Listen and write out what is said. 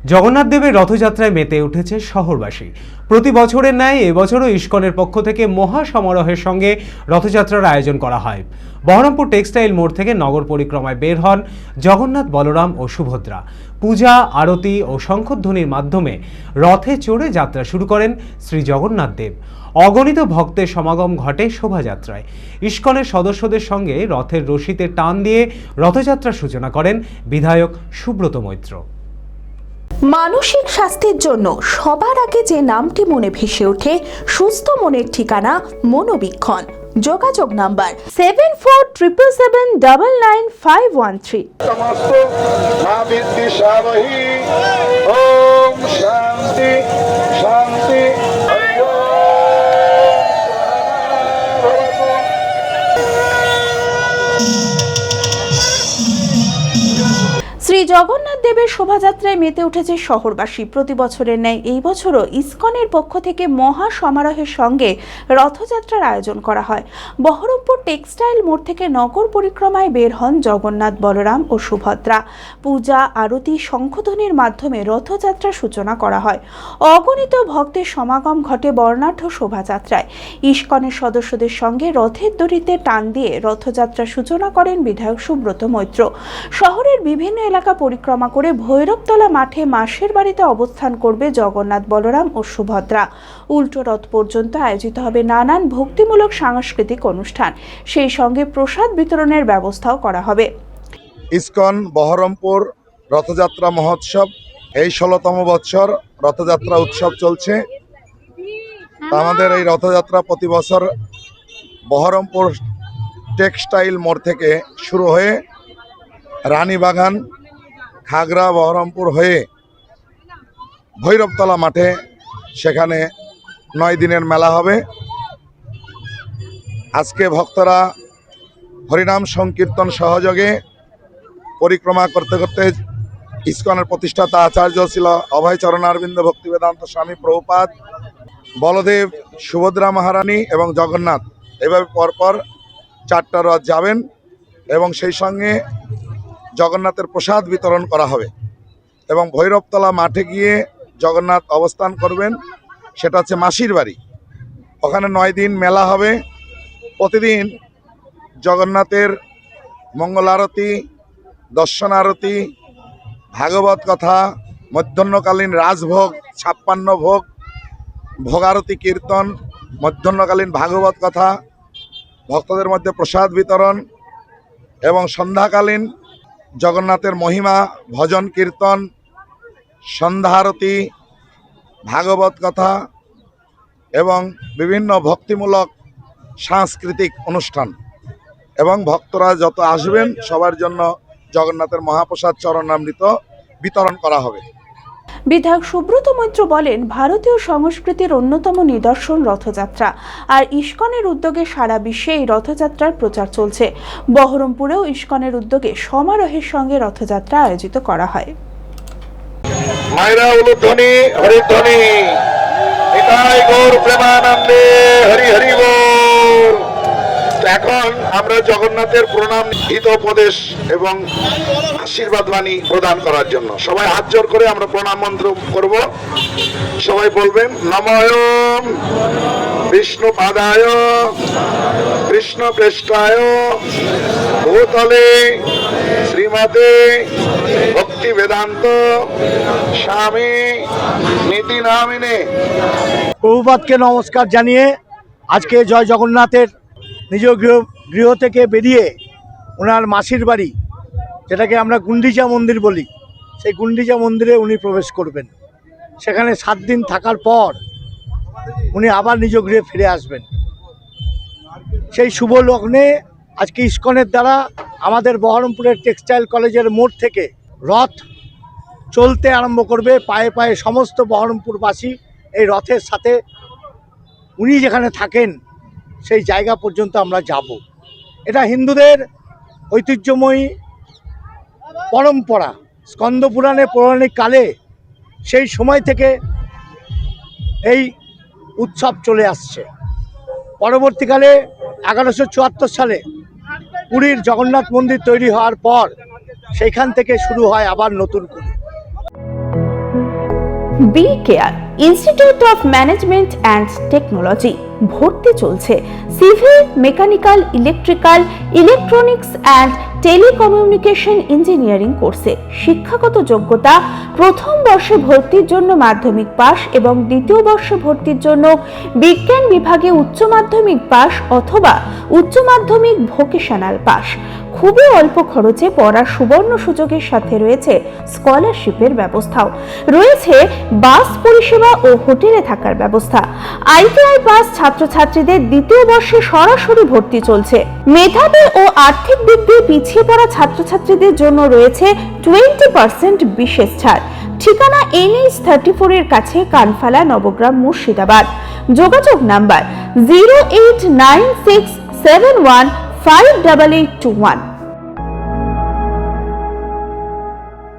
জগন্নাথ দেবের রথযাত্রায় মেতে উঠেছে শহরবাসী। প্রতি বছরের ন্যায় এবছরও ইস্কনের পক্ষ থেকে মহা সমারোহের সঙ্গে রথযাত্রার আয়োজন করা হয়। বহরমপুর টেক্সটাইল মোড় থেকে নগর পরিক্রমায় বের হন জগন্নাথ, বলরাম ও সুভদ্রা। পূজা, আরতি ও শঙ্খধ্বনির মাধ্যমে রথে চড়ে যাত্রা শুরু করেন শ্রী জগন্নাথ দেব। অগণিত ভক্তের সমাগম ঘটে শোভাযাত্রায়। ইস্কনের সদস্যদের সঙ্গে রথের রশিতে টান দিয়ে রথযাত্রার সূচনা করেন বিধায়ক সুব্রত মৈত্র। মানসিক স্বাস্থ্যের জন্য সবার আগে যে নামটি মনে ভেসে ওঠে, সুস্থ মনের ঠিকানা মনোবীক্ষণ। যোগাযোগ নাম্বার 7477799513। সমস্ত ওম শান্তি শান্তি। শ্রী জগন্নাথ দেবের শোভাযাত্রায় মেতে উঠেছে শহরবাসী। প্রতি বছরের ন্যায় এই বছরও ইসকনের পক্ষ থেকে মহা সমারোহের সঙ্গে রথযাত্রার আয়োজন করা হয়। বহরমপুর টেক্সটাইল মোড় থেকে নগর পরিক্রমায় বের হন জগন্নাথ, বলরাম ও সুভদ্রা। পূজা, আরতি, শঙ্খধ্বনির মাধ্যমে রথযাত্রার সূচনা করা হয়। অগণিত ভক্তের সমাগম ঘটে বর্ণাঢ্য শোভাযাত্রায়। ইসকনের সদস্যদের সঙ্গে রথের দড়িতে টান দিয়ে রথযাত্রার সূচনা করেন বিধায়ক সুব্রত মৈত্র। শহরের বিভিন্ন এলাকা পরিক্রমা করে ভৈরবতলা মাঠে মাসির বাড়িতে অবস্থান করবে জগন্নাথ, বলরাম ও সুভদ্রা। উল্টো রথ পর্যন্ত আয়োজিত হবে নানান ভক্তিমূলক সাংস্কৃতিক অনুষ্ঠান। সেই সঙ্গে প্রসাদ বিতরণের ব্যবস্থাও করা হবে। ইসকন বহরমপুর রথযাত্রা মহোৎসব এই 16তম বছর রথযাত্রা উৎসব চলছে। আমাদের এই রথযাত্রা প্রতি বছর বহরমপুর টেক্সটাইল মোড় থেকে শুরু হয়ে রানীবাগান, খাগড়া, বহরমপুর হয়ে ভৈরবতলা মাঠে, সেখানে 9 দিনের মেলা হবে। আজকে ভক্তরা হরিনাম সংকীর্তন সহযোগে পরিক্রমা করতে করতে ইসকনের প্রতিষ্ঠাতা আচার্য ছিল অভয়চরণ অরবিন্দ ভক্তি বেদান্ত স্বামী প্রভুপাদ, বলদেব, সুভদ্রা মহারানী এবং জগন্নাথ এভাবে পরপর 4টা রথ যাবেন এবং সেই সঙ্গে জগন্নাথের প্রসাদ বিতরণ করা হবে এবং ভৈরবতলা মাঠে গিয়ে জগন্নাথ অবস্থান করবেন। সেটা হচ্ছে মাসির বাড়ি। ওখানে 9 দিন মেলা হবে। প্রতিদিন জগন্নাথের মঙ্গল আরতি, দর্শন আরতি, ভাগবত কথা, মধ্যাহ্নকালীন রাজভোগ, 56 ভোগ, ভোগারতি, কীর্তন, মধ্যাহ্নকালীন ভাগবত কথা, ভক্তদের মধ্যে প্রসাদ বিতরণ এবং সন্ধ্যাকালীন জগন্নাথের মহিমা, ভজন কীর্তন, সন্ধ্যা আরতি, ভাগবত কথা এবং বিভিন্ন ভক্তিমূলক সাংস্কৃতিক অনুষ্ঠান এবং ভক্তরা যত আসবেন সবার জন্য জগন্নাথের মহাপ্রসাদ চরণামৃত বিতরণ করা হবে। বিধায়ক সুব্রত মৈত্র বলেন, ভারতীয় সংস্কৃতির অন্যতম নিদর্শন রথযাত্রা। আর ইসকনের উদ্যোগে সারা বিশ্বে এই রথযাত্রার প্রচার চলছে। বহরমপুরেও ইসকনের উদ্যোগে সমারোহের সঙ্গে রথযাত্রা আয়োজিত করা হয়। মায়েরা উলুধ্বনি, হরিধ্বনি, নিতাই গৌর প্রেমানন্দে, হরি হরি বল। এখন আমরা জগন্নাথের প্রণাম, হিতোপদেশ এবং আশীর্বাদ বাণী প্রদান করার জন্য সবাই হাত জোর করে আমরা প্রণাম মন্ত্র করব। সবাই বলবেন, নমঃ বিষ্ণু পাদায় কৃষ্ণ পৃষ্ঠায় ভূতলে শ্রীমতে ভক্তি বেদান্ত স্বামী নীতি নামিনে। প্রভুপাদকে নমস্কার জানিয়ে আজকে জয় জগন্নাথের নিজ গৃহ থেকে বেরিয়ে ওনার মাসির বাড়ি, যেটাকে আমরা গুন্ডিচা মন্দির বলি, সেই গুন্ডিচা মন্দিরে উনি প্রবেশ করবেন। সেখানে 7 দিন থাকার পর উনি আবার নিজ গৃহে ফিরে আসবেন। সেই শুভ লগ্নে আজকে ইসকনের দ্বারা আমাদের বহরমপুরের টেক্সটাইল কলেজের মোড় থেকে রথ চলতে আরম্ভ করবে। পায়ে পায়ে সমস্ত বহরমপুরবাসী এই রথের সাথে উনি যেখানে থাকেন সেই জায়গা পর্যন্ত আমরা যাব। এটা হিন্দুদের ঐতিহ্যময়ী পরম্পরা। স্কন্দ পুরাণে পৌরাণিক কালে সেই সময় থেকে এই উৎসব চলে আসছে। পরবর্তীকালে 1174 সালে পুরীর জগন্নাথ মন্দির তৈরি হওয়ার পর সেইখান থেকে শুরু হয় আবার নতুন করে। B care institute of management and technology. ভর্তি চলছে civil, mechanical, electrical, electronics and telecommunication engineering কোর্সে। শিক্ষাগত যোগ্যতা: প্রথম বর্ষে ভর্তির জন্য মাধ্যমিক পাস এবং দ্বিতীয় বর্ষে ভর্তির জন্য বিজ্ঞান বিভাগে উচ্চ মাধ্যমিক পাস অথবা উচ্চ মাধ্যমিক ভোকেশনাল পাস। খুবই অল্প খরচে পড়ার সুবর্ণ সুযোগের সাথে রয়েছে স্কলারশিপের ব্যবস্থাও। রয়েছে বাস পরিষেবা ও হোটেলে থাকার ব্যবস্থা। আইটিআই পাস ছাত্রছাত্রীদের দ্বিতীয় বর্ষে সরাসরি ভর্তি চলছে। মেধাবী ও আর্থিক দিক দিয়ে পিছিয়ে পড়া ছাত্রছাত্রীদের জন্য রয়েছে 20% বিশেষ ছাড়। ঠিকানা NH 34 এর কাছে, কানফালা, নবগ্রাম, মুর্শিদাবাদ। যোগাযোগ নাম্বার 08967158821।